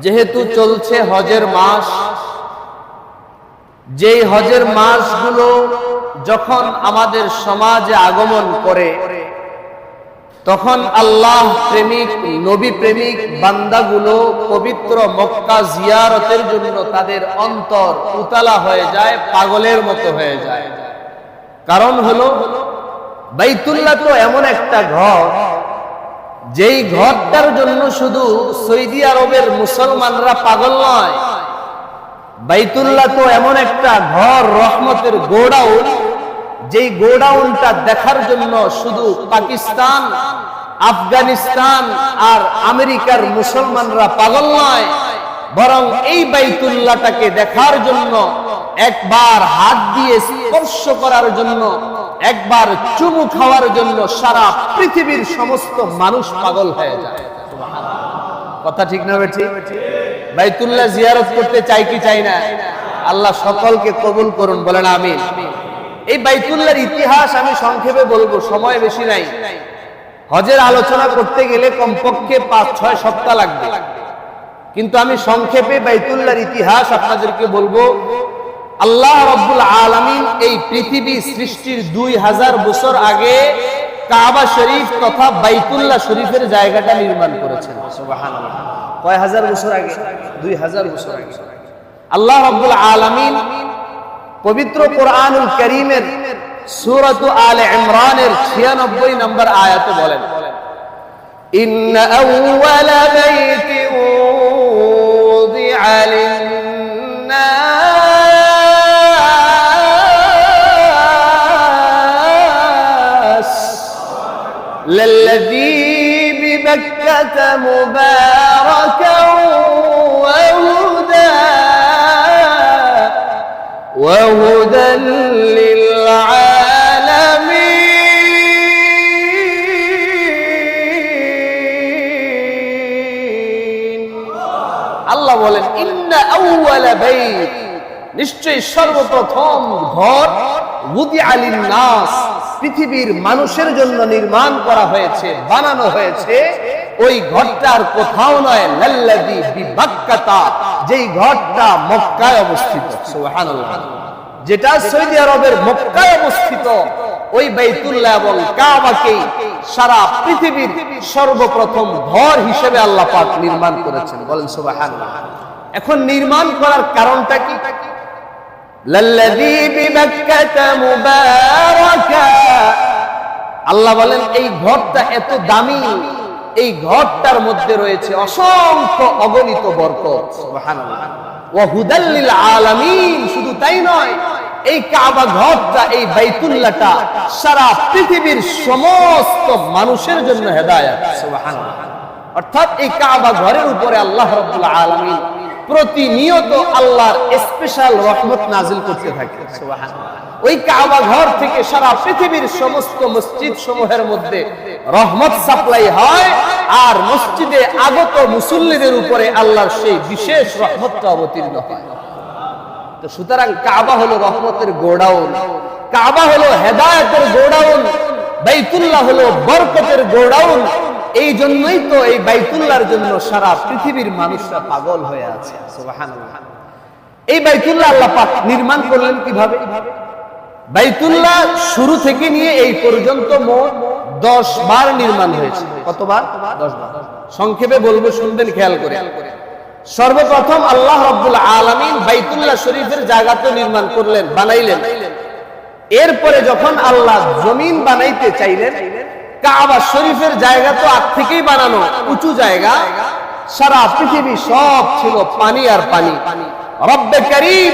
যেহেতু চলছে হজের মাস, যেই হজের মাসগুলো যখন আমাদের সমাজে আগমন করে, তখন আল্লাহ প্রেমিক, নবী প্রেমিক বান্দাগুলো পবিত্র মক্কা জিয়ারতের জন্য তাদের অন্তর উতালা হয়ে যায়, পাগলের মতো হয়ে যায়। কারণ হলো বাইতুল্লাহ তো এমন একটা ঘর, যেই ঘরটার জন্য শুধু সৌদি আরবের মুসলমানরা পাগল নয়। বাইতুল্লাহ তো এমন একটা ঘর, রহমতের গোডাউন, যেই গোডাউনটা দেখার জন্য শুধু পাকিস্তান, আফগানিস্তান আর আমেরিকার মুসলমানরা পাগল নয়, বরং এই বাইতুল্লাহটাকে দেখার জন্য, একবার হাত দিয়ে স্পর্শ করার জন্য, একবার চুমু খাওয়ার জন্য সারা পৃথিবীর সমস্ত মানুষ পাগল হয়ে যায়। কথা ঠিক না বেঠি? বাইতুল্লাহ জিয়ারত করতে চাই কি চাই না? আল্লাহ সকলকে কবুল করুন, বলেন আমিন। এই বাইতুল্লাহর ইতিহাস আমি সংক্ষেপে বলবো, সময় বেশি নাই। হজের আলোচনা করতে গেলে কমপক্ষে 5-6 সপ্তাহ লাগবে, কিন্তু আমি সংক্ষেপে বাইতুল্লাহর ইতিহাস আপনাদেরকে বলবো। আল্লাহ রাব্বুল আলামিন এই পৃথিবী সৃষ্টির 2000 বছর আগে কাবা শরীফ তথা বাইতুল্লাহ শরীফের জায়গাটা নির্মাণ করেছেন। সুবহানাল্লাহ। কয় হাজার বছর আগে? 2000 বছর আগে আল্লাহ রাব্বুল আলামিন পবিত্র কোরআনুল কারীমের সূরাত আলে ইমরানের 96 নম্বর আয়াতে বলেন, ইন্না আউওয়ালা বাইতিন উযিআ লিন-নাস লাল্লাযী বিবাক্কাতা মুবারাকান وهدى للعالمين। আল্লাহ বলেন, ইন্না আউওয়ালা বাইত, নিশ্চয়ই সর্বপ্রথম ঘর, উযিআ লিন-নাস, পৃথিবীর মানুষের জন্য নির্মাণ করা হয়েছে, বানানো হয়েছে। ওই ঘরটার কোথাও নয়, লাল্লাযী বিবাক্কাতা, যেই ঘরটা মক্কায় অবস্থিত। সুবহানাল্লাহ। যেটা সৌদি আরবের মক্কায় অবস্থিত, ওই বাইতুল্লাহ এবং কাবাকে সারা পৃথিবীর সর্বপ্রথম ঘর হিসেবে আল্লাহ পাক নির্মাণ করেছেন। বলেন সুবহানাল্লাহ। এখন নির্মাণ করার কারণটা কি? লাল্লাযী বিবাক্কাতা মুবারাকা, আল্লাহ বলেন এই ঘরটা এত দামি, এই ঘরটার মধ্যে রয়েছে অসংখ্য অগণিত বরকত। সুবহানাল্লাহ। ওয়া হুদাল লিল আলামিন, শুধু তাই নয়, এই কাবা ঘরটা, এই বাইতুল্লাহটা সারা পৃথিবীর সমস্ত মানুষের জন্য হেদায়েত। সুবহানাল্লাহ। অর্থাৎ এই কাবা ঘরের উপরে আল্লাহ রাব্বুল আলামিন প্রতিনিয়ত আল্লাহর স্পেশাল রহমত নাজিল করতে থাকে। সুবহানাল্লাহ। ওই কাবা ঘর থেকে সারা পৃথিবীর সমস্ত মসজিদ সমূহের মধ্যে রহমত সাপ্লাই হয়, আর মসজিদে আগত মুসল্লিদের উপরে আল্লাহর সেই বিশেষ রহমতটা অবতীর্ণ হয়। তো সুতরাং কাবা হলো রহমতের গোডাউন, কাবা হলো হেদায়েতের গোডাউন, বাইতুল্লাহ হলো বরকতের গোডাউন। এই জন্যই তো এই বাইতুল্লাহর জন্য সারা পৃথিবীর মানুষরা পাগল হয়ে আছে। সুবহানাল্লাহ। এই বাইতুল্লাহ আল্লাহ পাক নির্মাণ করলেন কিভাবে? বাইতুল্লাহ শুরু থেকে নিয়ে এই পর্যন্ত মোট 10 বার নির্মাণ হয়েছে। কতবার? 10 বার। সংক্ষেপে বলবো, শুনবেন খেয়াল করে। সর্বপ্রথম আল্লাহ রাব্বুল আলামিন বাইতুল্লাহ শরীফের জায়গা তো নির্মাণ করলেন, বানাইলেন। এরপরে যখন আল্লাহ জমিন বানাইতে চাইলেন, কাবা শরীফের জায়গা তো আগ থেকেই বানানো, উঁচু জায়গা, সারা পৃথিবী সব ছিল পানি আর পানি। রব্বে কারীম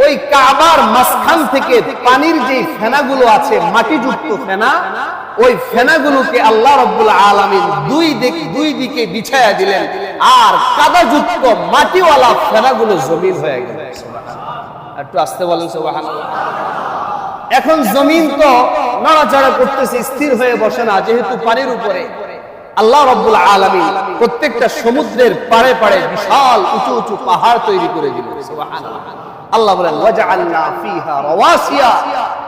ওই কাবার মাঝখান থেকে পানির যে ফেনাগুলো আছে, মাটিযুক্ত ফেনা, ওই ফেনাগুলোকে আল্লাহ রাব্বুল আলামিন দুই দিকে বিছায়া দিলেন, আর কাদাযুক্ত মাটিওয়ালা ফেনাগুলো জমিন হয়ে গেল। সুবহানাল্লাহ। একটু আস্তে বলেন সুবহানাল্লাহ। এখন জমিন তো নড়াচড়া করতেছে, স্থির হয়ে বসে না, যেহেতু পানির উপরে। আল্লাহ রাব্বুল আলামিন প্রত্যেকটা সমুদ্রের পাড়ে পাড়ে বিশাল উঁচু উঁচু পাহাড় তৈরি করে দিলেন। সুবহানাল্লাহ। আল্লাহ বলেন, ওয়াজআলনা ফিহা রাওয়াসিয়া,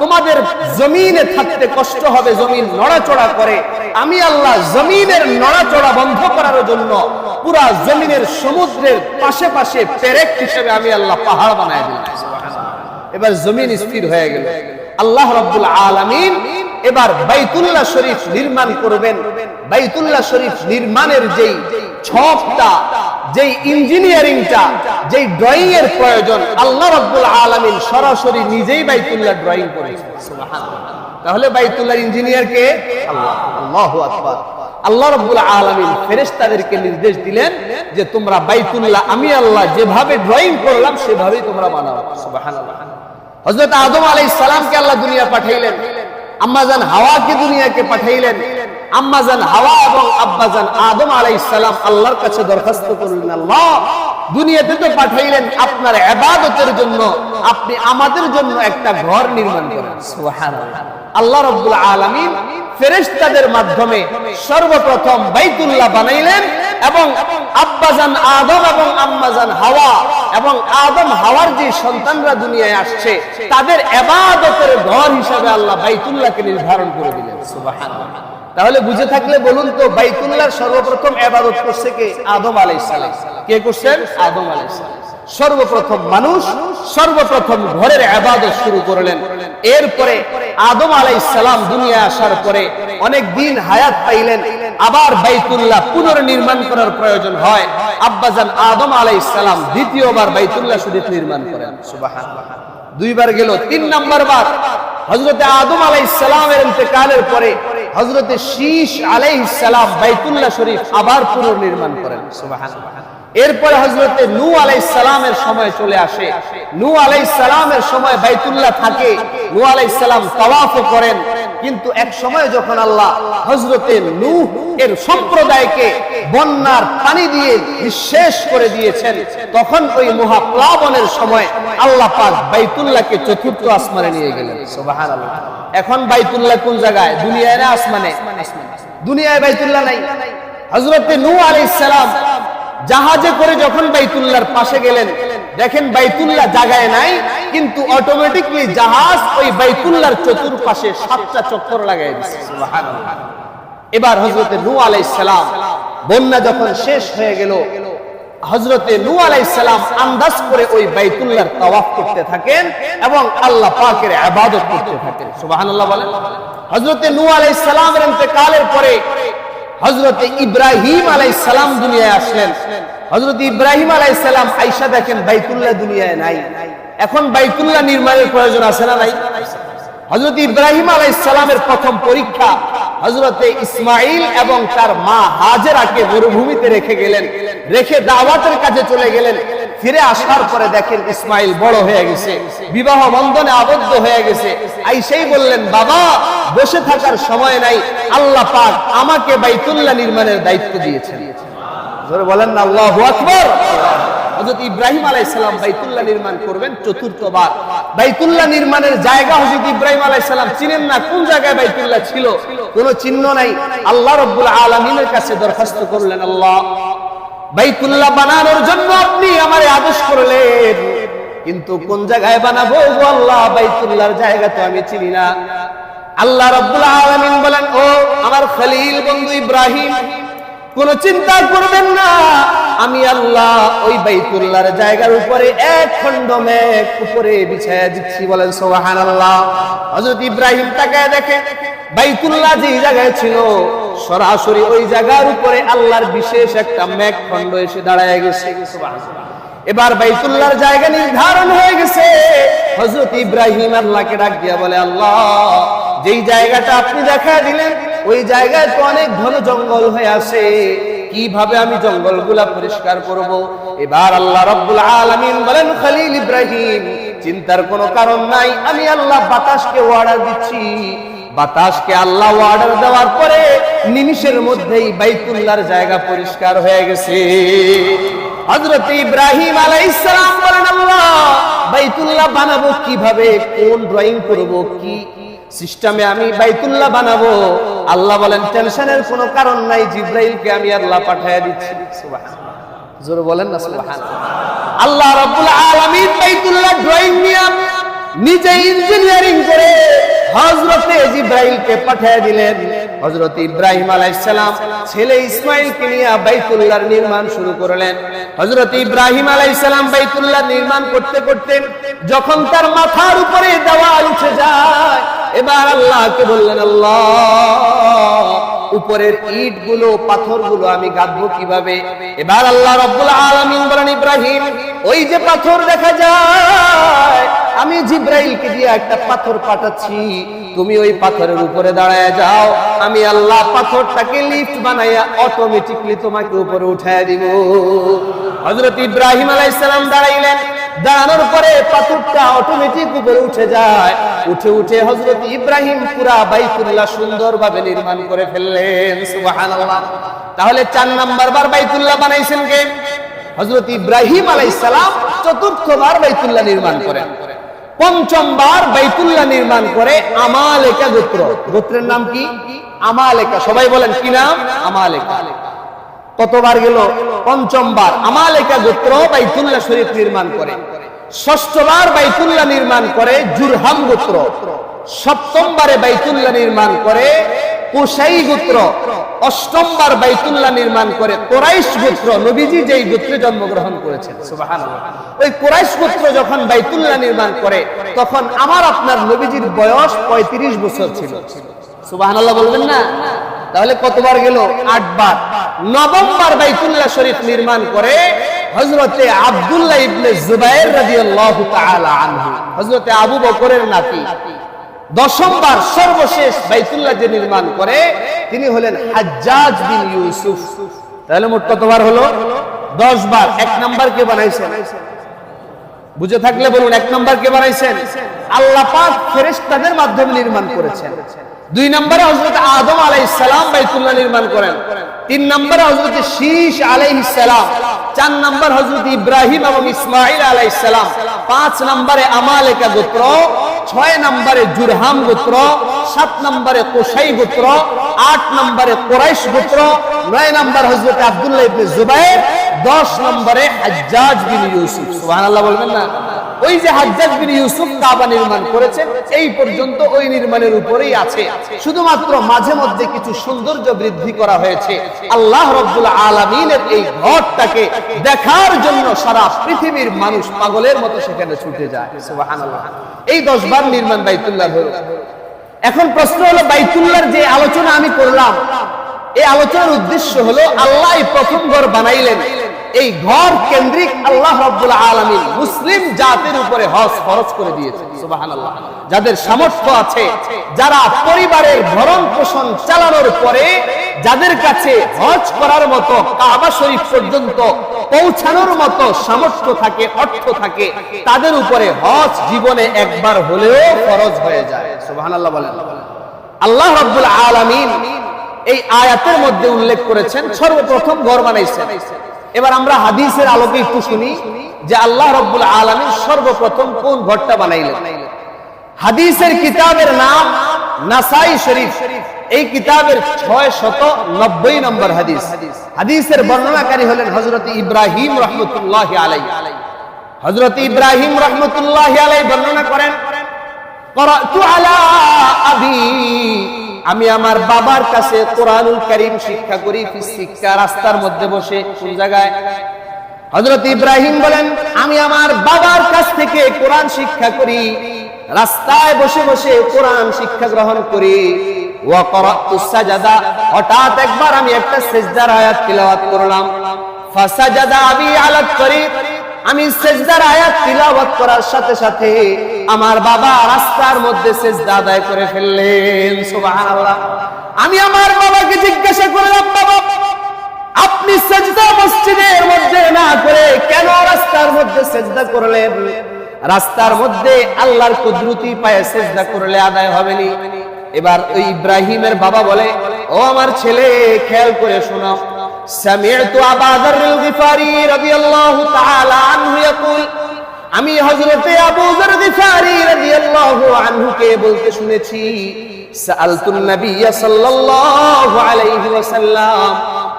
তোমাদের জমিনে থাকতে কষ্ট হবে, জমিন নড়াচড়া করে, আমি আল্লাহ জমিনের নড়াচড়া বন্ধ করার জন্য পুরা জমিনের সমুদ্রের পাশে পাশে পেরেক হিসেবে আমি আল্লাহ পাহাড় বানায় দিলাম। এবার জমিন স্থির হয়ে গেল। আল্লাহ রাব্বুল আলামিন এবার বাইতুল্লাহ শরীফ নির্মাণ করবেন। বাইতুল্লাহ শরীফ নির্মাণের যেই ছকটা, যেই ইঞ্জিনিয়ারিংটা, যেই ড্রয়িং এর প্রয়োজন, আল্লাহ রাব্বুল আলামিন সরাসরি নিজেই বাইতুল্লাহ ড্রয়িং করেছেন। সুবহানাল্লাহ। তাহলে বাইতুল্লাহর ইঞ্জিনিয়ার কে? আল্লাহ। আল্লাহু আকবার। আল্লাহ রাব্বুল আলামিন ফেরেশতাদেরকে নির্দেশ দিলেন যে তোমরা বাইতুল্লাহ আমি আল্লাহ যেভাবে ড্রয়িং করলাম সেভাবেই তোমরা বানাও। সুবহানাল্লাহ। হযরত আদম আলাইহিস সালামকে আল্লাহ দুনিয়া পাঠাইলেন, আম্মাজান হাওয়াকে দুনিয়াকে পাঠাইলেন। আম্মাজান হাওয়া এবং আব্বাজান আদম আলাইহিস সালাম আল্লাহর কাছে দরখাস্ত করলেন, আল্লাহ দুনিয়াতে তো পাঠাইলেন আপনার ইবাদতের জন্য, আপনি আমাদের জন্য একটা ঘর নির্মাণ করেন। সুবহানাল্লাহ। আল্লাহ রাব্বুল আলামিন ফেরেশতাদের মাধ্যমে সর্বপ্রথম বাইতুল্লাহ বানাইলেন এবং আব্বাজান আদম এবং আম্মাজান হাওয়া এবং আদম হাওয়ার যে সন্তানরা দুনিয়ায় আসছে তাদের ইবাদতের ঘর হিসেবে আল্লাহ বাইতুল্লাহকে নির্ধারণ করে দিলেন। সুবহানাল্লাহ। তাহলে বুঝে থাকলে বলুন তো বাইতুল্লাহর সর্বপ্রথম ইবাদত করছে কে? আদম আলাইহিস সালাম। কে করছেন? আদম আলাইহিস সালাম। সর্বপ্রথম মানুষ সর্বপ্রথম ঘরের ইবাদত শুরু করলেন। এরপরে আদম আলাইহিস সালাম দুনিয়া আসার পরে অনেক দিন হায়াত পাইলেন, আবার বাইতুল্লাহ পুনর্নির্মাণ করার প্রয়োজন হয়। আব্বাজান আদম আলাইহিস সালাম দ্বিতীয়বার বাইতুল্লাহ শরীফ নির্মাণ করেন। সুবহানাল্লাহ। দুইবার গেল, তিন নাম্বার বার হযরতে আদম আলাইহিস সালামের ইন্তেকালের পরে হযরতে শীশ আলাইহিস সালাম বাইতুল্লাহ শরীফ আবার পুনর্নির্মাণ করেন। সুবহানাল্লাহ। এরপরে হযরতে নূহ আলাইহিস সালামের সময় চলে আসে। নূহ আলাইহিস সালামের সময় বাইতুল্লাহ থাকে, নূহ আলাইহিস সালাম তাওয়াফ করেন। কিন্তু এক সময় যখন আল্লাহ হযরতে নূহ এর সম্প্রদায়কে বন্যার পানি দিয়ে নিঃশেষ করে দিয়েছেন, তখন ওই মহাপ্লাবনের সময় আল্লাহ পাক বাইতুল্লাহকে চতুর্থ আসমানে নিয়ে গেলেন। সুবহানাল্লাহ। এখন বাইতুল্লাহ কোন জায়গায়? দুনিয়ায় না আসমানে? দুনিয়ায় বাইতুল্লাহ নাই। হযরতে নূহ আলাইহিস সালাম জাহাজে করে যখন বাইতুল্লাহর পাশে গেলেন, দেখেন বাইতুল্লাহ জায়গায় নাই, কিন্তু অটোমেটিকলি জাহাজ ওই বাইতুল্লাহর চতুর্পাশে 7টা চক্কর লাগাই দিয়েছে। সুবহানাল্লাহ। এবার হযরতে নূহ আলাইহিস সালাম বন্যা যখন শেষ হয়ে গেল, হযরতে নূহ আলাইহিস সালাম আন্দাজ করে ওই বাইতুল্লাহর তাওয়াফ করতে থাকেন এবং আল্লাহ পাকের ইবাদত করতে থাকেন। সুবহানাল্লাহ বলেন। হযরতে নূহ আলাইহিস সালামের ইন্তেকালের পরে হযরতে ইব্রাহিম আলাইহিস সালাম দুনিয়ায় আসলেন। হযরতে ইব্রাহিম আলাইহিস সালাম আয়েশা দেখেন বাইতুল্লাহ দুনিয়ায় নাই। এখন বাইতুল্লাহ নির্মাণের প্রয়োজন আছে না নাই? হযরতে ইব্রাহিম আলাইহিস সালামের প্রথম পরীক্ষা হযরতে ইসমাঈল এবং তার মা হাজেরাকে মরুভূমিতে রেখে গেলেন, রেখে দাওয়াতের কাজে চলে গেলেন। ফিরে আসার পরে দেখেন ইসমাঈল বড় হয়ে গেছে, বিবাহ বন্ধনে আবদ্ধ হয়ে গেছে। আয়েশাই বললেন, বাবা বসে থাকার সময় নাই, আল্লাহ পাক আমাকে বাইতুল্লাহ নির্মাণের দায়িত্ব দিয়েছেন। জোরে বলেন না আল্লাহু আকবার। হযরত ইব্রাহিম আলাইহিস সালাম বাইতুল্লাহ নির্মাণ করবেন চতুর্থবার। বাইতুল্লাহ নির্মাণের জায়গা হযরত ইব্রাহিম আলাইহিস সালাম চিনেন না, কোন জায়গায় বাইতুল্লাহ ছিল কোনো চিহ্ন নাই। আল্লাহ রাব্বুল আলামিনের কাছে দরখাস্ত করলেন, আল্লাহ বাইতুল্লাহ বানানোর জন্য আপনি আমারে আদেশ করলেন, কিন্তু কোন জায়গায় বানাবো গো আল্লাহ, বাইতুল্লাহর জায়গা তো আমি চিনি না। আল্লাহ রাব্বুল আলামিন বলেন, ও আমার খলিল বন্ধু ইব্রাহিম, কোন চিন্তা করবেন না, আমি আল্লাহ ওই বাইতুল্লাহর জায়গার উপরে এক খণ্ড মেঘ উপরে বিছায়া দিচ্ছি। বলেন সুবহানাল্লাহ। হযরত ইব্রাহিম তাকায় দেখে বাইতুল্লাহ যে জায়গায় ছিল সরাসরি ওই জায়গার উপরে আল্লাহর বিশেষ একটা মেঘ খণ্ড এসে দাঁড়ায় গেছে। সুবহানাল্লাহ। এবার বাইতুল্লাহর জায়গা নির্ধারণ হয়ে গেছে। হযরত ইব্রাহিম আল্লাহকে ডাক দিয়া বলে, আল্লাহ যেই জায়গাটা আপনি দেখা দিলেন ওই জায়গায় তো অনেক ঘন জঙ্গল হয়ে আছে, কিভাবে আমি জঙ্গলগুলা পরিষ্কার করব? এবার আল্লাহ রাব্বুল আলামিন বলেন, খলিল ইব্রাহিম চিন্তার কোনো কারণ নাই, আমি আল্লাহ বাতাসকে অর্ডার দিচ্ছি। বাতাসকে আল্লাহ অর্ডার দেওয়ার পরে নিমিষের মধ্যেই বাইতুল্লাহর জায়গা পরিষ্কার হয়ে গেছে। হযরত ইব্রাহিম আলাইহিস সালাম বলেন, আল্লাহ বাইতুল্লাহ বানাবো কিভাবে, কোন ড্রয়িং করব, কি সিস্টেমে আমি বাইতুল্লাহ বানাবো? আল্লাহ বলেন, টেনশনের কোনো কারণ নাই, জিবরাইলকে আমি আল্লাহ পাঠিয়ে দিচ্ছি। সুবহানাল্লাহ। জোরে বলেন না সুবহানাল্লাহ। আল্লাহ রাব্বুল আলামিন বাইতুল্লাহ ড্রয়িং নিয়ে নিজে ইঞ্জিনিয়ারিং করে হযরতে জিবরাইলকে পাঠিয়ে দিলেন। হযরত ইব্রাহিম আলাইহিস সালাম ছেলে ইসমাঈলকে নিয়ে বাইতুল্লাহর নির্মাণ শুরু করলেন। হযরত ইব্রাহিম আলাইহিস সালাম বাইতুল্লাহ নির্মাণ করতে করতে যখন তার মাথার উপরে দেওয়াল উঠে যায়, এবার আল্লাহকে বললেন, আল্লাহ উপরের ইটগুলো পাথরগুলো আমি গাঁথবো কিভাবে? এবার আল্লাহ রাব্বুল আলামিন বলেন, ইব্রাহিম ওই যে পাথর দেখা যায়, আমি জিব্রাইলকে দিয়ে একটা পাথর পাঠাচ্ছি, তুমি ওই পাথরের উপরে দাঁড়ায় যাও, আমি আল্লাহ পাথরটাকে লিফট বানাইয়া অটোমেটিকলি তোমাকে উপরে উঠায় দিব। হযরত ইব্রাহিম আলাইহিস সালাম দাঁড়াইলেন, দাঁড়ানোর পরে পাথরটা অটোমেটিক উপরে উঠে যায়। উঠে উঠে হযরত ইব্রাহিম পুরা বাইতুল্লাহ সুন্দরভাবে নির্মাণ করে ফেললেন। সুবহানাল্লাহ। তাহলে 4 নাম্বার বার বাইতুল্লাহ বানাইছেন কে? হযরত ইব্রাহিম আলাইহিস সালাম চতুর্থবার বাইতুল্লাহ নির্মাণ করেন। 5ম বার বাইতুল্লাহ নির্মাণ করে আমালেকা গোত্র। গোত্রের নাম কি? আমালেকা। সবাই বলেন কি নাম? আমালেকা। কতবার গেল? 5ম বার আমালেকা গোত্র বাইতুল্লাহ শরীফ নির্মাণ করে। 6ষ্ঠ বার বাইতুল্লাহ নির্মাণ করে জুরহাম গোত্র। 7ম বারে বাইতুল্লাহ নির্মাণ করে কুসাই গোত্র। 8ম বার বাইতুল্লাহ নির্মাণ করে কুরাইশ গোত্র। নবীজি যেই গোত্রে জন্মগ্রহণ করেছেন, সুবহানাল্লাহ, ওই কুরাইশ গোত্র যখন বাইতুল্লাহ নির্মাণ করে তখন আমার আপনার নবীজির বয়স 35 বছর ছিল। সুবহানাল্লাহ বলবেন না? তাহলে কতবার গেল? 8 বার। 9ম বার বাইতুল্লাহ শরীফ নির্মাণ করে হযরতে আব্দুল্লাহ ইবনে জুবায়ের রাদিয়াল্লাহু তাআলা আনহু, হযরতে আবু বকরের নাতি। 10ম বার সর্বশেষ বাইতুল্লাহ যে নির্মাণ করে তিনি হলেন হাজ্জাজ বিন ইউসুফ। তাহলে মোট কতবার হলো? 10 বার। 1 নাম্বার কে বানাইছেন? বুঝে থাকলে বলুন, 1 নাম্বার কে বানাইছেন? আল্লাহ পাক ফেরেশতাদের মাধ্যমে নির্মাণ করেছেন। 2 নম্বরে হযরত আদম আলাইহিস সালাম বাইতুল্লাহ নির্মাণ করেন। 3 নম্বরে হযরত শীশ আলাইহিস সালাম। 4 নম্বর হযরত ইব্রাহিম এবং ইসমাঈল আলাইহিস সালাম। 5 নম্বরে আমালেকা গোত্র। 6 নম্বরে জুরহাম গোত্র। 7 নম্বরে কুসাই গোত্র। 8 নম্বরে কুরাইশ গোত্র। 9 নম্বর হযরত আব্দুল্লাহ ইবনে জুবায়ের। 10 নম্বরে হাজ্জাজ বিন ইউসুফ। সুবহানাল্লাহ বলবেন না? ওই যে হাজ্জাজ বিন ইউসুফ কাবা নির্মাণ করেছেন, এই পর্যন্ত ওই নির্মাণের উপরেই আছে। শুধুমাত্র মাঝে মধ্যে কিছু সৌন্দর্য বৃদ্ধি করা হয়েছে। আল্লাহ রাব্বুল আলামিনের এই ঘরটাকে দেখার জন্য সারা পৃথিবীর মানুষ পাগলের মতো সেখানে ছুটে যায়। সুবহানাল্লাহ। এই 10 বার নির্মাণ বাইতুল্লাহ হলো। এখন প্রশ্ন হলো, বাইতুল্লাহর যে আলোচনা আমি করলাম, এই আলোচনার উদ্দেশ্য হলো আল্লাহ প্রথম ঘর বানাইলেন। এই ঘর কেন্দ্রিক আল্লাহ রাব্বুল আলামিন মুসলিম জাতির উপরে হজ ফরজ করে দিয়েছেন। সুবহানাল্লাহ। যাদের সামর্থ্য আছে, যারা পরিবারের ভরণ পোষণ চালানোর পরে যাদের কাছে হজ করার মতো, কাবা শরীফ পর্যন্ত পৌঁছানোর মতো সামর্থ্য থাকে, অর্থ থাকে, তাদের উপরে হজ জীবনে একবার হলেও ফরজ হয়ে যায়। সুবহানাল্লাহ বলেন। আল্লাহ রাব্বুল আলামিন এই আয়াতের মধ্যে উল্লেখ করেছেন সর্বপ্রথম ঘর বানাইছেন। এবার আমরা হাদিসের আলোকে একটু শুনি যে আল্লাহ রাব্বুল আলামিন সর্বপ্রথম কোন ঘরটা বানাইলেন। হাদিসের কিতাবের নাম নাসাই শরীফ। এই কিতাবের 690 নম্বর হাদিস। হাদিসের বর্ণনাকারী হলেন হযরত ইব্রাহিম রাহমাতুল্লাহি আলাইহি। হযরত ইব্রাহিম রাহমাতুল্লাহি আলাইহি বর্ণনা করেন, ক্বরাতু আলা আবি, আমি আমার বাবার কাছে কোরআনুল কারীম শিক্ষা করি। শিক্ষা রাস্তার মধ্যে বসে। কোন জায়গায়? হযরত ইব্রাহিম বলেন, আমি আমার বাবার কাছ থেকে কোরআন শিক্ষা করি, রাস্তায় বসে বসে কোরআন শিক্ষা গ্রহণ করি। ওয়া ক্বরাতুস সাজাদা, হঠাৎ একবার আমি একটা সিজদার আয়াত তিলাওয়াত করলাম। ফাসাজাদা আবি আলা তরিক, আমি সিজদার আয়াত তিলাওয়াত করার সাথে সাথে আমার বাবা রাস্তার মধ্যে সিজদা আদায় করে ফেললেন। সুবহানাল্লাহ। আমি আমার বাবাকে জিজ্ঞাসা করলাম, বাবা আপনি সিজদা মসজিদের মধ্যে না করে কেন রাস্তার মধ্যে সিজদা করলেন? রাস্তার মধ্যে আল্লাহর কুদরতি পায়ে সিজদা করলে আদায় হবে না। এবার ওই ইব্রাহিমের বাবা বলে, ও আমার ছেলে, খেয়াল করে শোনো, সামি'তু আবু যাররিল গিফারি রাদিয়াল্লাহু তাআলা আনহু ইয়াকুল, আমি হযরতে আবু যার গিফারি রাদিয়াল্লাহু আনহুকে বলতে শুনেছি, সাআলতুন নাবিয়্য সাল্লাল্লাহু আলাইহি ওয়াসাল্লাম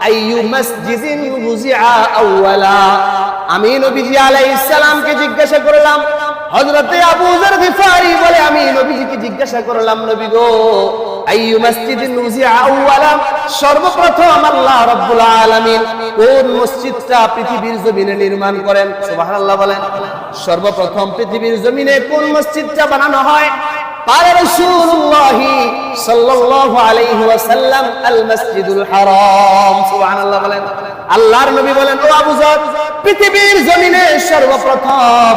আইয়ু মসজিদিন ওযিআ আউওয়ালা, আমি নবীজি আলাইহিস সালামকে জিজ্ঞাসা করলাম। হযরতে আবু যার গিফারি বলে, আমি নবীজিকে জিজ্ঞাসা করলাম, নবী গো, আইয়ু মাসজিদিন নুজিআ আউওয়ালা, সর্বপ্রথম আল্লাহ রাব্বুল আলামিন কোন মসজিদটা পৃথিবীর জমিনে নির্মাণ করেন? সুবহানাল্লাহ বলেন। সর্বপ্রথম পৃথিবীর জমিনে কোন মসজিদটা বানানো হয়? قال رسول الله صلى الله عليه وسلم المسجد الحرام। সুবহানাল্লাহ বলেন। আল্লাহর নবী বলেন, ও আবু যর, পৃথিবীর জমিনে সর্বপ্রথম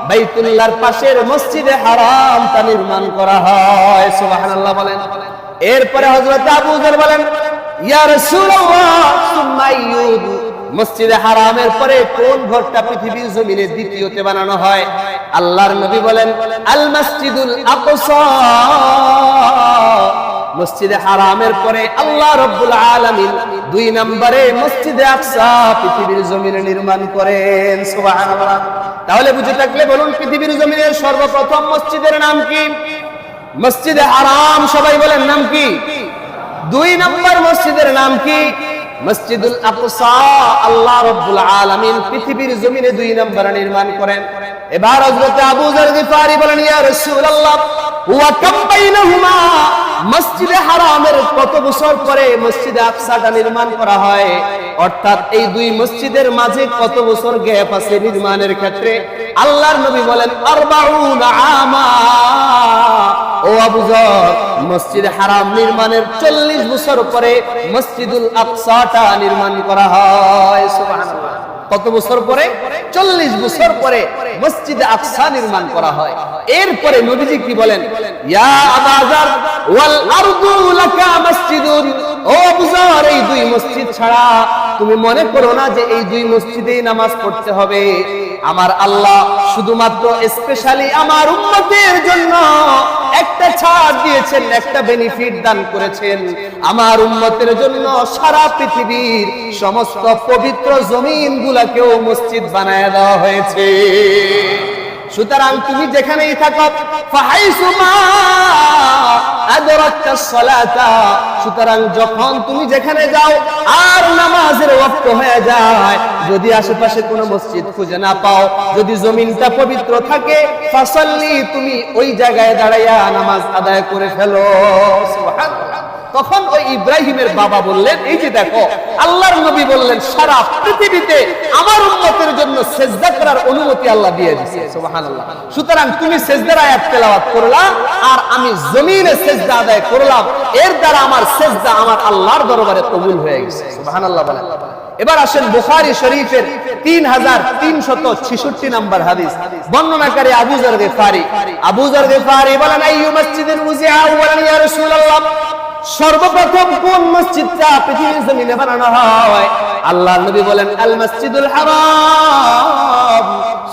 বাইতুল্লাহর পাশের মসজিদে হারামটা নির্মাণ করা হয়। সুবহানাল্লাহ বলেন। এরপরে হযরত আবু যর বলেন, ইয়া রাসূলুল্লাহ সুম্মা আইয়ুব, মসজিদে হারামের পরে কোন ঘরটা পৃথিবীর জমিনে দ্বিতীয়তে বানানো হয়? আল্লাহর নবী বলেন, আল মসজিদুল আকসা। মসজিদে হারামের পরে আল্লাহ রাব্বুল আলামিন 2 নম্বরে মসজিদে আকসা পৃথিবীর জমিনে নির্মাণ করেন। সুবহানাল্লাহ। তাহলে বুঝে থাকলে বলুন, পৃথিবীর জমিনের সর্বপ্রথম মসজিদের নাম কি? মসজিদে হারাম। সবাই বলেন নাম কি? 2 নম্বর মসজিদের নাম কি? মসজিদুল আকসা। আল্লাহ রাব্বুল আলামিন পৃথিবীর জমিনে 2 নম্বরে নির্মাণ করেন। এবার হযরত আবু যর গিফারি বলেন, ইয়া রাসূলুল্লাহ ওয়া কাম বাইনাহুমা, মসজিদে হারামের কত বছর পরে মসজিদে আকসাটা নির্মাণ করা হয়? অর্থাৎ এই 2 মসজিদের মাঝে কত বছর গ্যাপ আছে নির্মাণের ক্ষেত্রে? আল্লাহর নবী বলেন 40 আমা। ও আবু যর, মসজিদে হারাম নির্মাণের 40 বছর পরে মসজিদুল আকসাটা নির্মাণ করা হয়। সুবহানাল্লাহ। কত বছর পরে? 40 বছর পরে মসজিদে আকসা নির্মাণ করা হয়। এরপরে নবীজি কি বলেন? ইয়া আবু যর ওয়াল আরদু লাকা মসজিদুন। ও আবু যর, এই 2 মসজিদ ছাড়া তুমি মনে করো না যে এই 2 মসজিদেই নামাজ পড়তে হবে। আমার আল্লাহ শুধুমাত্র স্পেশালি আমার উম্মতের জন্য একটা ছাড় দিয়েছেন, একটা বেনিফিট দান করেছেন। আমার উম্মতের জন্য সারা পৃথিবীর সমস্ত পবিত্র জমিনগুলোকেও মসজিদ বানায় দেওয়া হয়েছে। সুতরাং তুমি যেখানেই থাকো, ফাহাইসুমা আদরাকতাস সালাতা, সুতরাং যখন তুমি যেখানে যাও আর নামাজের ওয়াক্ত হয়ে যায়, যদি আশেপাশে কোনো মসজিদ খুঁজে না পাও, যদি জমিনটা পবিত্র থাকে, ফাসাল্লি, তুমি ওই জায়গায় দাঁড়াইয়া নামাজ আদায় করে ফেলো। সুবহানাল্লাহ। তখন ওই ইব্রাহিমের বাবা বললেন, এই যে দেখো, আল্লাহর নবী বললেন সারা পৃথিবীতে আমার উম্মতের জন্য সিজদা করার অনুমতি আল্লাহ দিয়ে দিয়েছে। সুবহানাল্লাহ। সুতরাং তুমি সিজদার আয়াত তেলাওয়াত করলা আর আমি জমিনে সিজদা আদায় করলাম, এর দ্বারা আমার সিজদা আমার আল্লাহর দরবারে কবুল হয়ে গেছে। সুবহানাল্লাহ বলেন। এবার আসেন বুখারী শরীফের 3366 নম্বর হাদিস, বর্ণনাকারী আবু যর গিফারি। আবু যর গিফারি বলেন, আইয়ু মাসজিদিন উযিআ আউওয়ালান ইয়া রাসূলুল্লাহ, সর্বপ্রথম কোন মসজিদটা পৃথিবীর জমিনে বানানো হয়? আল্লাহর নবী বলেন, আল মসজিদুল হারাম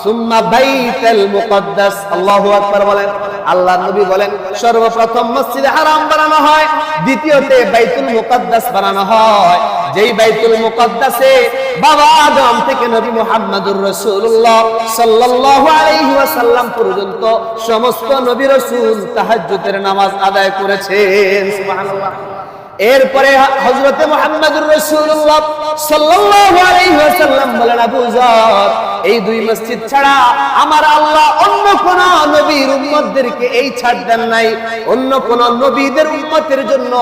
সুম্মা বাইতুল মুকদ্দাস। আল্লাহু আকবার বলেন। আল্লাহর নবী বলেন, সর্বপ্রথম মসজিদে হারাম বানানো হয়, দ্বিতীয়তে বাইতুল মুকদ্দাস বানানো হয়। যেই বাইতুল মুকদ্দাসে বাবা আদম থেকে নবী মুহাম্মদুর রাসূলুল্লাহ সাল্লাল্লাহু আলাইহি ওয়াসাল্লাম পর্যন্ত সমস্ত নবী রাসূল তাহাজ্জুদের নামাজ আদায় করেছেন। সুবহানাল্লাহ। এরপরে হযরতে মুহাম্মদুর রাসূলুল্লাহ সাল্লাল্লাহু আলাইহি ওয়াসাল্লাম বলেন, আবু যর, এই 2 মসজিদ ছাড়া আমার আল্লাহ অন্য কোন নবীর উম্মতদেরকে এই ছাড় দেন নাই। অন্য কোন নবীদের উম্মতের জন্য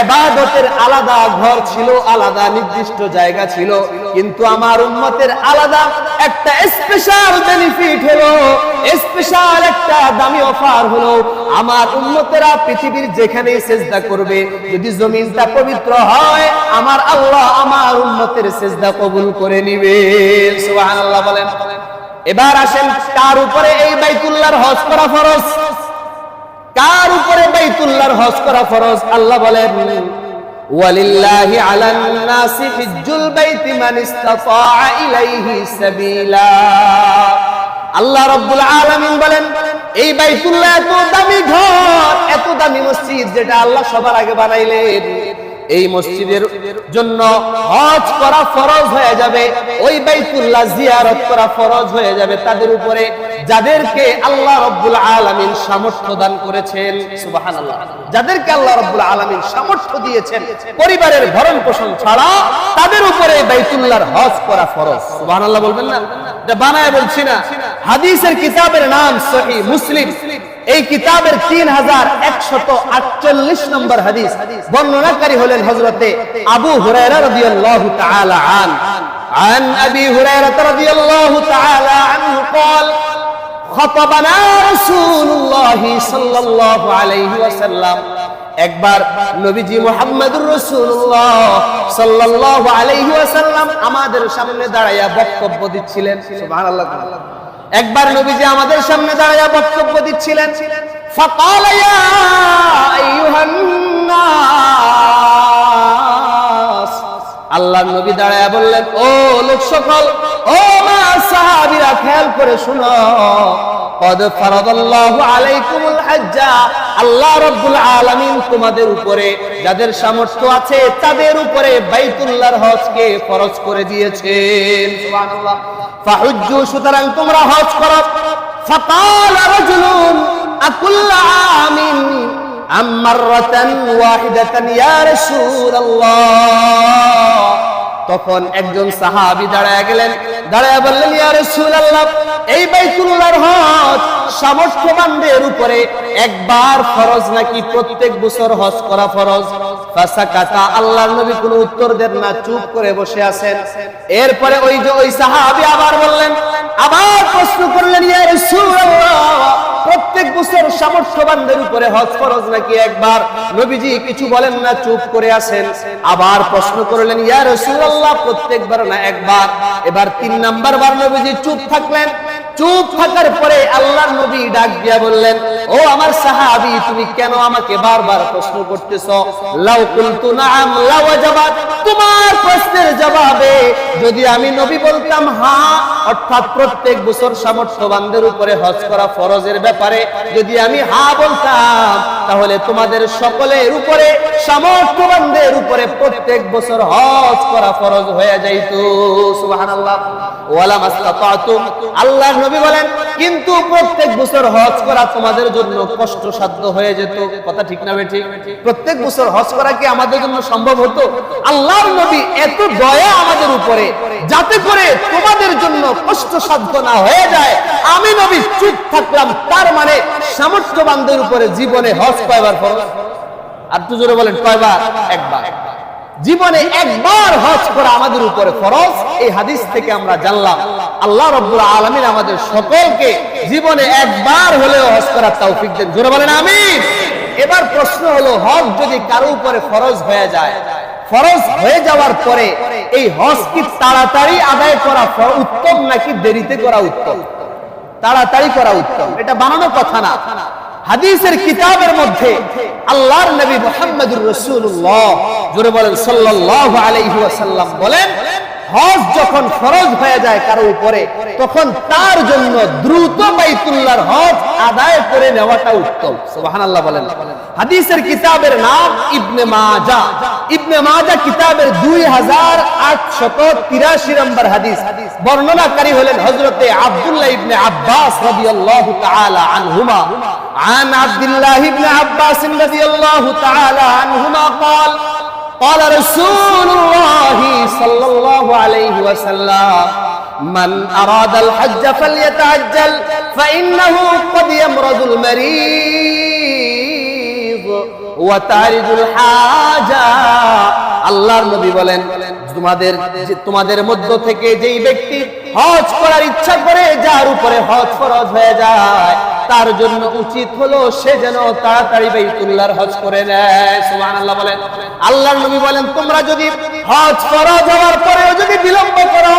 ইবাদতের আলাদা ঘর ছিল, আলাদা নির্দিষ্ট জায়গা ছিল, কিন্তু আমার উম্মতের আলাদা একটা স্পেশাল বেনিফিট হলো, স্পেশাল একটা দামি অফার হলো, আমার উম্মতেরা পৃথিবীর যেখানেই সিজদা করবে, যদি জমিনটা পবিত্র হয়, আমার আল্লাহ আমার উম্মতের সিজদা কবুল করে নিবেন। সুবহানাল্লাহ বলেন। এবার আসেন, কার উপরে এই বাইতুল্লাহর হজ করা ফরজ? কার উপরে বাইতুল্লাহর হজ করা ফরজ? আল্লাহ বলেন, ওয়ালিল্লাহি আলান নাসি হিজ্জুল বাইতি মান ইসতাতা ইলাইহি সাবিলা। আল্লাহ রাব্বুল আলামিন বলেন, এই বাইতুল্লাহ এত দামি ঘর, এত দামি মসজিদ, যেটা আল্লাহ সবার আগে বানাইলেন, এই মসজিদের জন্য হজ করা ফরজ হয়ে যাবে, ওই বাইতুল্লাহ জিয়ারত করা ফরজ হয়ে যাবে তাদের উপরে যাদেরকে আল্লাহ রাব্বুল আলামিন সামর্থ্য দান করেছেন। সুবহানাল্লাহ। যাদেরকে আল্লাহ রাব্বুল আলামিন সামর্থ্য দিয়েছেন, পরিবারের ভরণ পোষণ ছাড়া তাদের উপরে বাইতুল্লাহর হজ করা ফরজ। সুবহানাল্লাহ বলবেন না? এটা বানায় বলছি না, হাদিসের কিতাবের নাম সহিহ মুসলিম। এই কিতাবের 3148 নম্বর হাদিস, বর্ণনাকারী হলেন হযরতে আবু হুরায়রা রাদিয়াল্লাহু তাআলা عن أبي هريرة رضي الله تعالى عنه قال خطبنا رسول الله صلى الله عليه وسلم একবার নবীজি মুহাম্মদুর রাসূলুল্লাহ সাল্লাল্লাহু আলাইহি ওয়াসাল্লাম আমাদের সামনে দাঁড়ায়া বক্তব্য দিচ্ছিলেন। সুবহানাল্লাহ। একবার নবীজি আমাদের সামনে দাঁড়ায়া বক্তব্য দিচ্ছিলেন। ফাকালা ইয়া আইয়ুহান নাস, আল্লাহর নবী দাঁড়ায়া বললেন, ও লোক সকল, ও মা সাহাবীরা, খেয়াল করে শুনো, قد فرض الله عليكم الحج, আল্লাহ রাব্বুল আলামিন তোমাদের উপরে, যাদের সামর্থ্য আছে তাদের উপরে বাইতুল্লাহর হজকে ফরজ করে দিয়েছেন। সুবহানাল্লাহ। ফাহুজ্জু, সুতরাং তোমরা হজ করো। ফাকাল রাজুলুন আকুল্লা আমিন আম মাররাতান ওয়াহিদাতান ইয়া রাসূলুল্লাহ। তখন একজন সাহাবী দাঁড়ায় গেলেন, দাঁড়ায় বললেন, ইয়া রাসূলুল্লাহ, এই বাইতুল্লাহর হজ সামর্থ্যবানদের উপরে একবার ফরজ নাকি প্রত্যেক বছর হজ করা ফরজ? ফাসাকাতা, আল্লাহর নবী কোনো উত্তর দেন না, চুপ করে বসে আছেন। এরপরে ওই সাহাবী আবার বললেন, আবার প্রশ্ন করলেন, ইয়া রাসূলুল্লাহ, প্রত্যেক বছর সামর্থ্যবানদের উপরে হজ ফরজ নাকি একবার? নবীজি কিছু বলেন না, চুপ করে আছেন। আবার প্রশ্ন করলেন, ইয়া রাসূলুল্লাহ, প্রত্যেকবার না একবার? এবার 3 নাম্বার বার নবীজি চুপ থাকলেন। চুপ থাকার পরে আল্লাহর নবী ডাক দিয়া বললেন, ও আমার সাহাবী, তুমি কেন আমাকে বারবার প্রশ্ন করতেছো? লাউ কুলতু নাআম লাওয়াজাবাত, তোমার প্রশ্নের জবাবে যদি আমি নবী বলতাম হ্যাঁ, অর্থাৎ প্রত্যেক বছর সামর্থ্যবানদের উপরে হজ করা ফরজের ব্যাপারে যদি আমি হ্যাঁ বলতাম, তাহলে তোমাদের সকলের উপরে, সামর্থ্যবানদের উপরে প্রত্যেক বছর হজ করা ফরজ হয়ে যাইত। সুবহানাল্লাহ। ওয়ালা মাসতাতাতুম, আল্লাহর নবী বলেন, কিন্তু প্রত্যেক বছর হজ করা তোমাদের জন্য কষ্টসাধ্য হয়ে যেত। কথা ঠিক না বেঠিক? প্রত্যেক বছর হজ করা কি আমাদের জন্য সম্ভব হতো? আল্লাহর নবী এত দয়া আমাদের উপরে, যাতে করে তোমাদের জন্য কষ্টসাধ্য না হয়ে যায়, আমি নবী চুপ থাকলাম। তার মানে সামর্থ্যবানদের উপরে জীবনে হজ কয়বার ফরজ? আর একটু জোরে বলেন, কয়বার? একবার। জীবনে একবার হজ করা আমাদের উপরে ফরজ। এই হাদিস থেকে আমরা জানলাম আল্লাহ রাব্বুল আলামিন আমাদের সকলকে জীবনে একবার হলেও হজ করার তৌফিক দেন। জোরে বলেন আমিন। এবার প্রশ্ন হলো, হজ যদি কারো উপরে ফরজ হয়ে যায়, ফরজ হয়ে যাওয়ার পরে এই হজ কি তাড়াতাড়ি আদায় করা উত্তম নাকি দেরিতে করা উত্তম? তাড়াতাড়ি করা উত্তম, এটা বানানো কথা না। হাদিসের কিতাবের মধ্যে আল্লাহর নবী মুহাম্মদুর রাসূলুল্লাহ, জোরে বলেন সাল্লাল্লাহু আলাইহি ওয়াসাল্লাম, বলেন, হজ যখন ফরজ হয়ে যায় কারো উপরে, তখন তার জন্য দ্রুত বাইতুল্লাহর হজ আদায় করে নেওয়াটা উত্তম। সুবহানাল্লাহ বলেন। হাদিসের কিতাবের নাম ইবনে মাজাহ। ইবনে মাজাহ কিতাবের 2883 নম্বর হাদিস। বর্ণনাকারী হলেন হযরতে আব্দুল্লাহ ইবনে আব্বাস রাদিয়াল্লাহু তাআলা আনহুমা। عن عبد الله بن عباس رضي الله تعالى عنهما قال قال رسول الله صلى الله عليه وسلم من أراد الحج فليتعجل فإنه قد يمرض المريض وتعرض الحاجة। আল্লাহর নবী বলেন, তোমাদের মধ্য থেকে যেই ব্যক্তি হজ করার ইচ্ছা করে, যার উপরে হজ ফরজ হয়ে যায়, তার জন্য উচিত হলো সে যেন তাড়াতাড়ি বাইতুল্লাহর হজ করে নেয়। সুবহানাল্লাহ বলেন। আল্লাহর নবী বলেন, তোমরা যদি হজ ফরজ হওয়ার পরেও যদি বিলম্ব করো,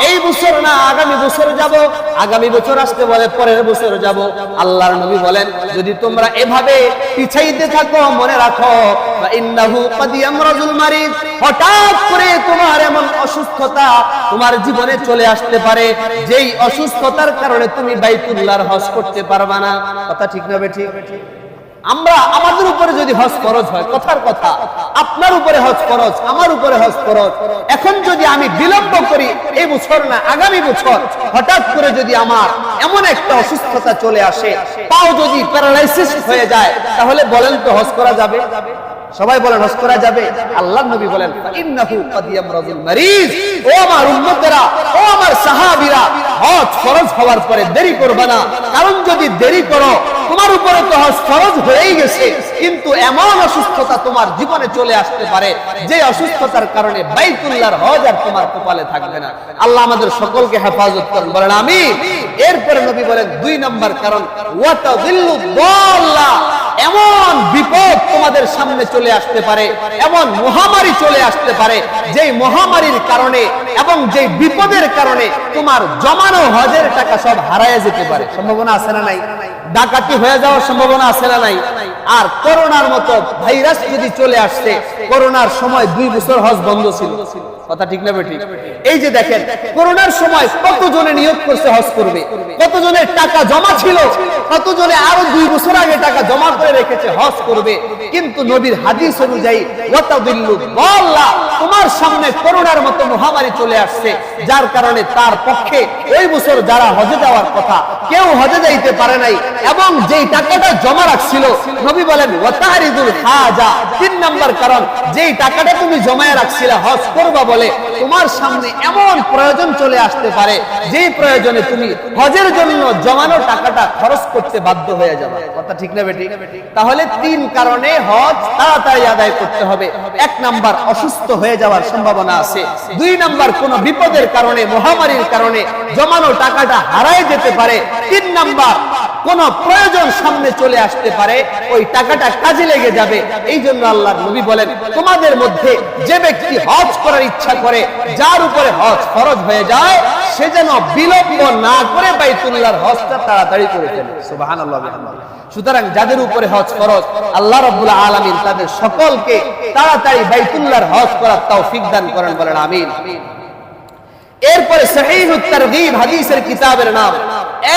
এই বছর না আগামী বছর যাব, আগামী বছর আসতে বলে পরের বছর যাব, আল্লাহর নবী বলেন, যদি তোমরা এভাবে পিছাইতে থাকো, মনে রাখো ইন্নাহু ক্বাদ ইয়ামরাজুল মারিদ, হঠাৎ করে তোমার এমন অসুস্থতা তোমার জীবনে চলে আসতে পারে, যেই অসুস্থতার কারণে তুমি বাইতুল্লাহর হজ করতে পারবা না। কথা ঠিক না বেঠিক? আমরা আমাদের উপরে যদি হজ ফরজ হয়, কথার কথা, আপনার উপরে হজ ফরজ, আমার উপরে হজ ফরজ, এখন যদি আমি বিলম্ব করি, এই বছর না আগামী বছর, হঠাৎ করে যদি আমার এমন একটা অসুস্থতা চলে আসে, পাও যদি প্যারালাইসিস হয়ে যায়, তাহলে বলেন তো হজ করা যাবে? সবাই বলেন হজ করা যাবে। আল্লাহর নবী বলেন ইন্নাহু ক্বাদ ইয়ামরাজুল মারিজ, ও আমার উম্মতেরা, ও আমার সাহাবীরা, হজ ফরজ হওয়ার পরে দেরি করবে না, কারণ যদি দেরি করো তোমার উপরে তো হজ ফরজ হয়েই গেছে, কিন্তু এমন অসুস্থতা তোমার জীবনে চলে আসতে পারে যে অসুস্থতার কারণে বাইতুল্লাহর হজ আর তোমার কপালে থাকবে না। আল্লাহ আমাদের সকলকে হেফাজত করেন, বলেন আমিন। এরপরে নবী বলেন 2 নম্বর কারণ ওয়াতাযিল্লু দাল্লা, এমন বিপদ তোমাদের সামনে চলে আসতে পারে, এমন মহামারী চলে আসতে পারে যেই মহামারীর কারণে এবং যেই বিপদের কারণে তোমার জমানো হজের টাকা সব হারায় যেতে পারে। সম্ভাবনা আছে না নাই? ডাকাতি হয়ে যাওয়ার সম্ভাবনা আছে না নাই? আর করোনার মতো ভাইরাস যদি চলে আসছে, করোনার সময় 2 বছর হজ বন্ধ ছিল, কথা ঠিক না বেঠিক? এই যে দেখেন করোনার সময় কতজনে নিয়োগ করছে হজ করবে, কতজনের টাকা জমা ছিল, কতজনে আরো 2 বছর আগে টাকা জমা করে রেখেছে হজ করবে, কিন্তু নবীর হাদিস অনুযায়ী ওয়াতাযিল্লু দাল্লা, তোমার সামনে করোনার মতো মহামারী চলে আসছে, যার কারণে তার পক্ষে ওই বছর যারা হজে যাওয়ার কথা কেউ হজে যাইতে পারে নাই, এবং যেই টাকাটা জমা রাখছিল নবী বলেন ওয়াতারিদুল হাজা, 3 নম্বর কারণ যেই টাকাটা তুমি জমায় রাখছিলে হজ করবা বলে, তোমার সামনে এমন প্রয়োজন চলে আসতে পারে যেই প্রয়োজনে তুমি হজের জন্য জমানো টাকাটা খরচ করতে বাধ্য হয়ে যাবে, কথা ঠিক না বেটি? তাহলে 3 কারণে হজ তাড়াতাড়ি আদায় করতে হবে। 1 নাম্বার অসুস্থ হয়ে যাওয়ার সম্ভাবনা আছে, 2 নাম্বার কোন বিপদের কারণে মহামারীর কারণে জমানো টাকাটা হারায় যেতে পারে, 3 নাম্বার কোন প্রয়োজন সামনে চলে আসতে পারে, ওই টাকাটা কাজে লেগে যাবে। এই জন্য আল্লাহর নবী বলেন তোমাদের মধ্যে যে ব্যক্তি হজ করার ইচ্ছা করে, যার উপরে হজ ফরজ হয়ে যায়, সে যেন বিলম্ব না করে বাইতুল্লাহর হজটা তাড়াতাড়ি করে ফেলে। সুবহানাল্লাহ। সুতরাং যাদের উপরে হজ ফরজ, আল্লাহ রাব্বুল আলামিন তাদের সকলকে তাড়াতাড়ি বাইতুল্লাহর হজ করার তৌফিক দান করেন, বলেন আমিন। এরপরে সহিহুত তারগীব হাদিসের কিতাবের নাম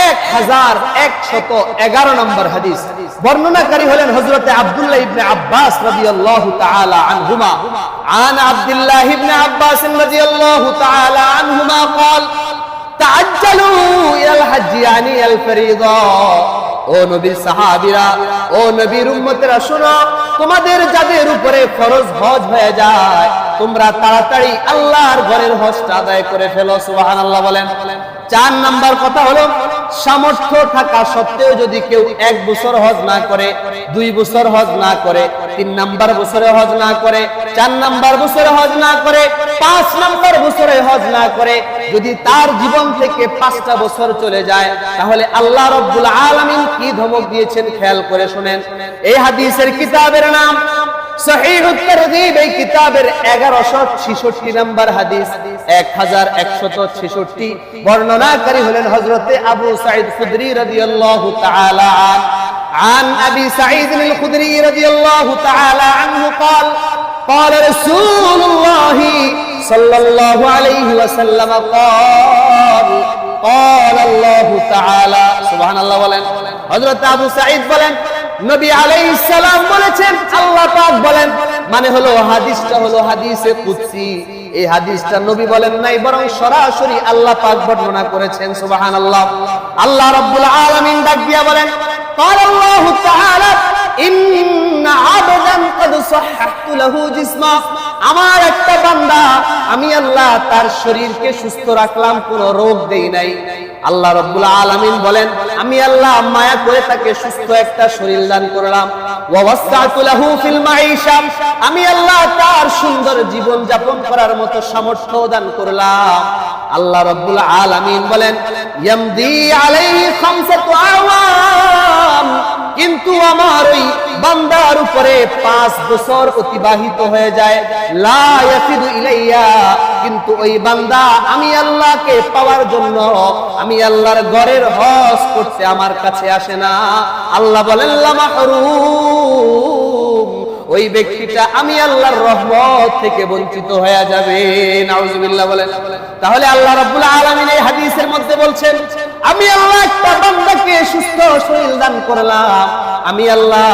1111 নম্বর হাদিস, বর্ণনাকারী হলেন হযরত আব্দুল্লাহ ইবনে আব্বাস রাদিয়াল্লাহু তাআলা আনহুমা। আন আব্দুল্লাহ ইবনে আব্বাস রাদিয়াল্লাহু তাআলা আনহুমা قال تعجلوا الى الحج يعني الفريضه, ও নবীর সাহাবীরা, ও নবীর উম্মতেরা শুনো, তোমাদের যাদের উপরে ফরজ হজ হয়ে যায় তোমরা তাড়াতাড়ি আল্লাহর ঘরের হজটা আদায় করে ফেলো। সুবহানাল্লাহ বলেন। 4 নাম্বার কথা হলো সামর্থ্য থাকা সত্ত্বেও যদি কেউ 1 বছর হজ না করে, 2 বছর হজ না করে, 3 নাম্বার বছরে হজ না করে, 4 নাম্বার বছরে হজ না করে, 5 নাম্বার বছরে হজ না করে, যদি তার জীবন থেকে 5টা বছর চলে যায়, তাহলে আল্লাহ রাব্বুল আলামিন কি ধমক দিয়েছেন খেয়াল করে শুনেন। এই হাদিসের কিতাবের নাম সহিহুত তারগীব, এই কিতাবের 1166 নম্বর হাদিস, 1166। বর্ণনাকারী হলেন হযরতে আবু সাঈদ খুদরি রাদিয়াল্লাহু তাআলা عن أبي سعيد الخدري رضي الله تعالى عنه قال قال رسول الله صلى الله عليه وسلم قال الله تعالى سبحان الله বলেন। হযরত আবু সাঈদ বলেন নবী আলাইহিস সালাম বলেছেন, আল্লাহ পাক বলেন, মানে হলো হাদিসটা হলো হাদিসে কুদসি। এই হাদিসটা নবী বলেন নাই, বরং সরাসরি আল্লাহ পাক বর্ণনা করেছেন। সুবহানাল্লাহ। আল্লাহ রাব্বুল আলামিন ডাক দিয়া বলেন قال الله تعالى إن عبدا قد صححت له جسما, আমার একটা বান্দা আমি আল্লাহ তার শরীরকে সুস্থ রাখলাম, কোনো রোগ দেই নাই। আল্লাহ রাব্বুল আলামিন বলেন আমি আল্লাহ মায়া করে তাকে সুস্থ একটা শরীর দান করলাম। ওয়া ওয়াসআতু লাহু ফিল মাঈশা, আমি আল্লাহ তার সুন্দর জীবন যাপন করার মতো সামর্থ্য দান করলাম। আল্লাহ রাব্বুল আলামিন বলেন ইয়ামদি আলাইহি খামসাতু আওয়াম, কিন্তু আমার ওই বান্দার উপরে 5 বছর অতিবাহিত হয়ে যায়। লা ইয়াফিদু ইলাইয়া, কিন্তু ওই বান্দা আমি আল্লাহকে পাওয়ার জন্য আমি আল্লাহর ঘরের হজ করতে আমার কাছে আসে না। আল্লাহ বলেন লা মাহরুম, ওই ব্যক্তিটা আমি আল্লাহর রহমত থেকে বঞ্চিত হয়ে যাবে। নাউজুবিল্লাহ বলেন। তাহলে আল্লাহ রাব্বুল আলামিন এই হাদিসের মধ্যে বলছেন আমি আল্লাহ একটা বান্দাকে সুস্থ শরীর দান করলাম, আমি আল্লাহ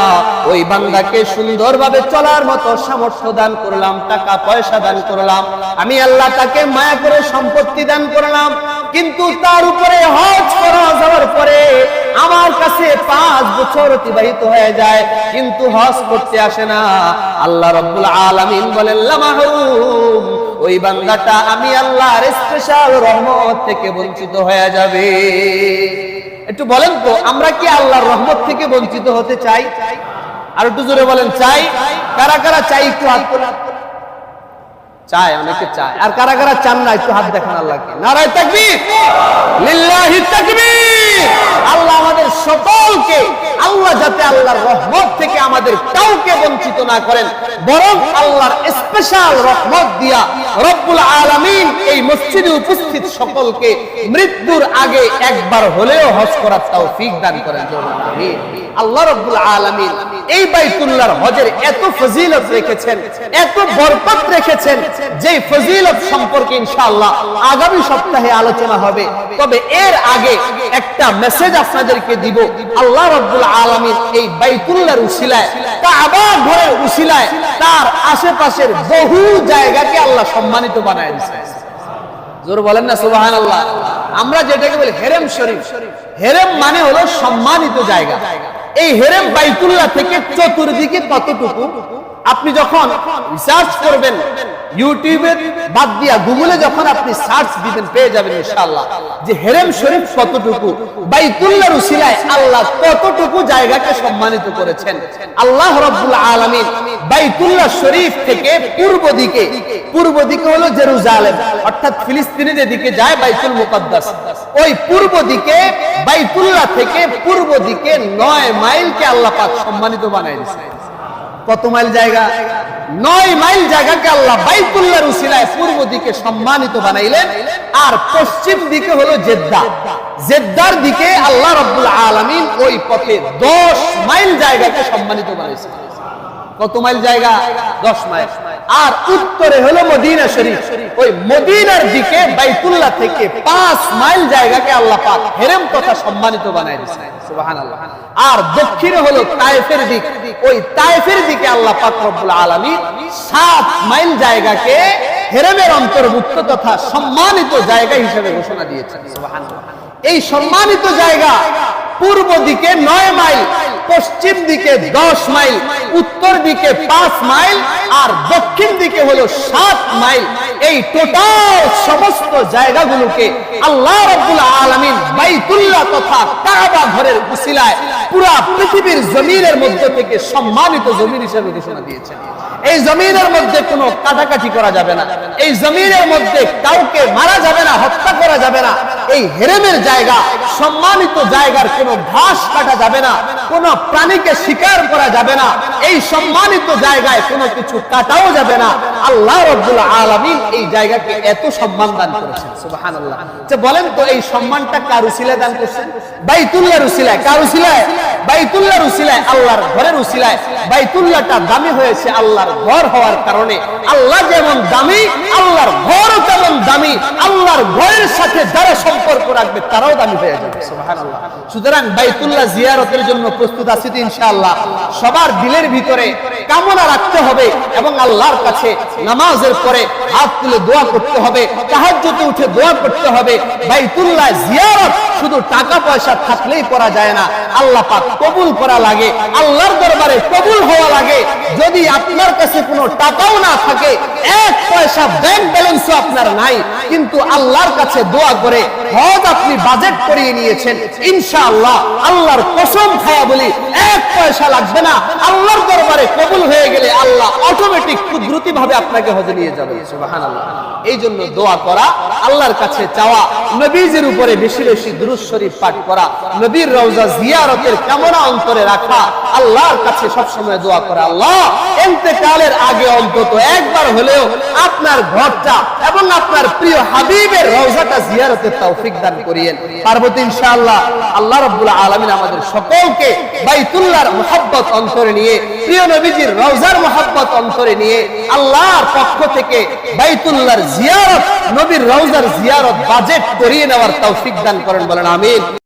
ওই বান্দাকে সুন্দরভাবে চলার মতো সামর্থ্য দান করলাম, টাকা পয়সা দান করলাম, আমি আল্লাহ তাকে মায়া করে সম্পত্তি দান করলাম, কিন্তু তার উপরে হজ করা যাওয়ার পরে আমার কাছে 5 বছর অতিবাহিত হয়ে যায় কিন্তু হজ করতে আসে না, আল্লাহ রাব্বুল আলামিন বলেন লা মাহরুম, ওই বান্দাটা আমি আল্লাহর স্পেশাল রহমত থেকে বঞ্চিত হয়ে যাবে। একটু বলেন তো, আমরা কি আল্লাহর রহমত থেকে বঞ্চিত হতে চাই? আর একটু জোরে বলেন চাই। কারা কারা চাই একটু হাত তোলেন। চায়, অনেকে চায়। আর কারা কারা চান না একটু হাত দেখান আল্লাহকে। নারায়ে তাকবীর, লিল্লাহি তাকবীর। আল্লাহ আমাদের সকলকে, আল্লাহ যাতে আল্লাহর রহমত থেকে আমাদের কাউকে বঞ্চিত না করেন, বরং আল্লাহর স্পেশাল রহমত দিয়া রব্বুল আলামিন এই মসজিদে উপস্থিত সকলকে মৃত্যুর আগে একবার হলেও হজ করার তৌফিক দান করেন। আমিন। আল্লাহ রব্বুল আলামিন এই বাইতুল্লাহর হজের এত ফজিলত রেখেছেন, এত বরকত রেখেছেন, যে ফজিলত সম্পর্কে ইনশাআল্লাহ আগামী সপ্তাহে আলোচনা হবে। তবে এর আগে একটা মেসেজ আপনাদেরকে দিব। আল্লাহ রাব্বুল আলামিন এই বাইতুল্লাহর উসিলায়, কাবা ঘরের উসিলায় তার আশেপাশের বহু জায়গাকে আল্লাহ সম্মানিত বানায় দিয়েছেন। জোর বলেন না সুবহানাল্লাহ। আমরা যেটাকে বলি হেরেম শরীফ, হেরেম মানে হলো সম্মানিত জায়গা। এই হেরেম বাইতুল্লাহ থেকে চতুর্দিকে কতটুকু, আপনি যখন রিসার্চ করবেন ইউটিউবে বাদ দিয়া গুগলে যখন আপনি সার্চ দিবেন পেয়ে যাবেন ইনশাআল্লাহ যে হেরেম শরীফ কতটুকু, বাইতুল্লাহর উসিলায় আল্লাহ কতটুকু জায়গাকে সম্মানিত করেছেন। আল্লাহ রাব্বুল আলামিন বাইতুল্লাহ শরীফ থেকে পূর্ব দিকে হলো জেরুজালেম, অর্থাৎ ফিলিস্তিনে যেদিকে যায় বাইতুল মুকাদ্দাস, ওই পূর্ব দিকে বাইতুল্লাহ থেকে পূর্ব দিকে 9 মাইলকে আল্লাহ পাক সম্মানিত বানায় দিয়েছেন। কত মাইল জায়গা? 9 মাইল জায়গাকে আল্লাহ বাইতুল্লাহর উসিলায় পূর্ব দিকে সম্মানিত বানাইলেন। আর পশ্চিম দিকে হলো জেদ্দা, জেদ্দার দিকে আল্লাহ রাব্বুল আলামিন ওই পথে 10 মাইল জায়গাকে সম্মানিত বানাইছেন। কত মাইল জায়গা? 10 মাইল। আর উত্তরে হলো মদিনা শরীফ, ওই মদিনার দিকে বাইতুল্লাহ থেকে 5 মাইল জায়গাকে আল্লাহ পাক হেরেম তথা সম্মানিত বানায় দিয়েছেন। সুবহানাল্লাহ। আর দক্ষিণে হলো তায়েফের দিক, ওই তায়েফের দিকে আল্লাহ পাক রব্বুল আলামিন 7 মাইল জায়গাকে হেরেমের অন্তর্ভুক্ত তথা সম্মানিত জায়গা হিসেবে ঘোষণা দিয়েছেন। সুবহানাল্লাহ। এই সম্মানিত জায়গা পূর্ব দিকে 9 মাইল, পশ্চিম দিকে 10 মাইল, উত্তর দিকে 5 মাইল আর দক্ষিণ দিকে হলো 7 মাইল। এই টোটাল সমস্ত জায়গাগুলোকে আল্লাহ রাব্বুল আলামিন বাইতুল্লাহ তথা কাবা ঘরের উসিলায় পুরা পৃথিবীর জমিনের মধ্য থেকে সম্মানিত জমিন হিসেবে ঘোষণা দিয়েছেন। এই জমিনের মধ্যে কোনো কাটাকাটি করা যাবে না, এই জমিনের মধ্যে কাউকে মারা যাবে না, হত্যা করা যাবে না। এই হেরেমের জায়গা, সম্মানিত জায়গার কোনো ঘাস কাটা যাবে না, কোনো প্রাণীকে শিকার করা যাবে না, এই সম্মানিত জায়গায় কোনো কিছু কাটাও যাবে না। আল্লাহ রাব্বুল আলামিন এই জায়গাকে এত সম্মান দান করেছেন। সুবহানাল্লাহ। যে বলেন তো এই সম্মানটা কার উসিলায় দান করেছেন? বাইতুল্লাহর উসিলায়। কার উসিলায়? বাইতুল্লাহর উসিলায়, আল্লাহর ঘরের উসিলায়। বাইতুল্লাহটা দামি হয়েছে আল্লাহর ঘর হওয়ার কারণে। আল্লাহ যেমন দামি, আল্লাহর ঘরও তেমন দামি। আল্লাহর ঘরের সাথে যারা সম্পর্ক রাখবে তারাও দামি হয়ে যাবে। সুবহানাল্লাহ। সুতরাং বাইতুল্লাহ জিয়ারতের জন্য প্রস্তুত আছি তো ইনশাআল্লাহ? সবার দিলের ভিতরে কামনা রাখতে হবে এবং আল্লাহর কাছে নামাজের পরে হাত তুলে দোয়া করতে হবে, তাহাজ্জুদে উঠে দোয়া করতে হবে। বাইতুল্লাহ জিয়ারত শুধু টাকা পয়সা থাকলেই করা যায় না, আল্লাহ পাক কবুল করা লাগে, আল্লাহর দরবারে কবুল হওয়া লাগে। যদি আপনার কাছে কোনো টাকাও না থাকে, 1 পয়সা ব্যাংক ব্যালেন্সও আপনার নাই, কিন্তু আল্লাহর কাছে দোয়া করে হজ আপনি বাজেট করিয়ে নিয়েছেন, ইনশাআল্লাহ আল্লাহর কসম খায়া বলি 1 পয়সা লাগবে না। আল্লাহর দরবারে কবুল হয়ে গেলে আল্লাহ অটোমেটিক কুদরতি ভাবে আপনাকে হজে নিয়ে যাবে। সুবহানাল্লাহ। এই জন্য দোয়া করা, আল্লাহর কাছে চাওয়া, নবীজির উপরে বেশি বেশি দুরূদ শরীফ পাঠ করা, নবীর রওজা জিয়ারতের কামনা অন্তরে রাখা, আল্লাহর কাছে সব সময় দোয়া করা, আল্লাহ ইন্তেকালের আগে অন্তত একবার হলেও আপনার ঘরটা এবং আপনার প্রিয় হাবিবের রওজাটা জিয়ারতের তৌফিক দান করিয়েন। পার্বতী ইনশাআল্লাহ। আল্লাহ রাব্বুল আলামিন আমাদের সকলকে বাইতুল্লাহর মুহাব্বত অন্তরে নিয়ে, প্রিয় নবীজির রওজার মুহাব্বত অন্তরে নিয়ে আল্লাহর পক্ষ থেকে বাইতুল্লাহর জিয়ারত, নবীর রওজার জিয়ারত বাজেট করিয়ে নেওয়ার তৌফিক দান করেন। বলেন আমিন।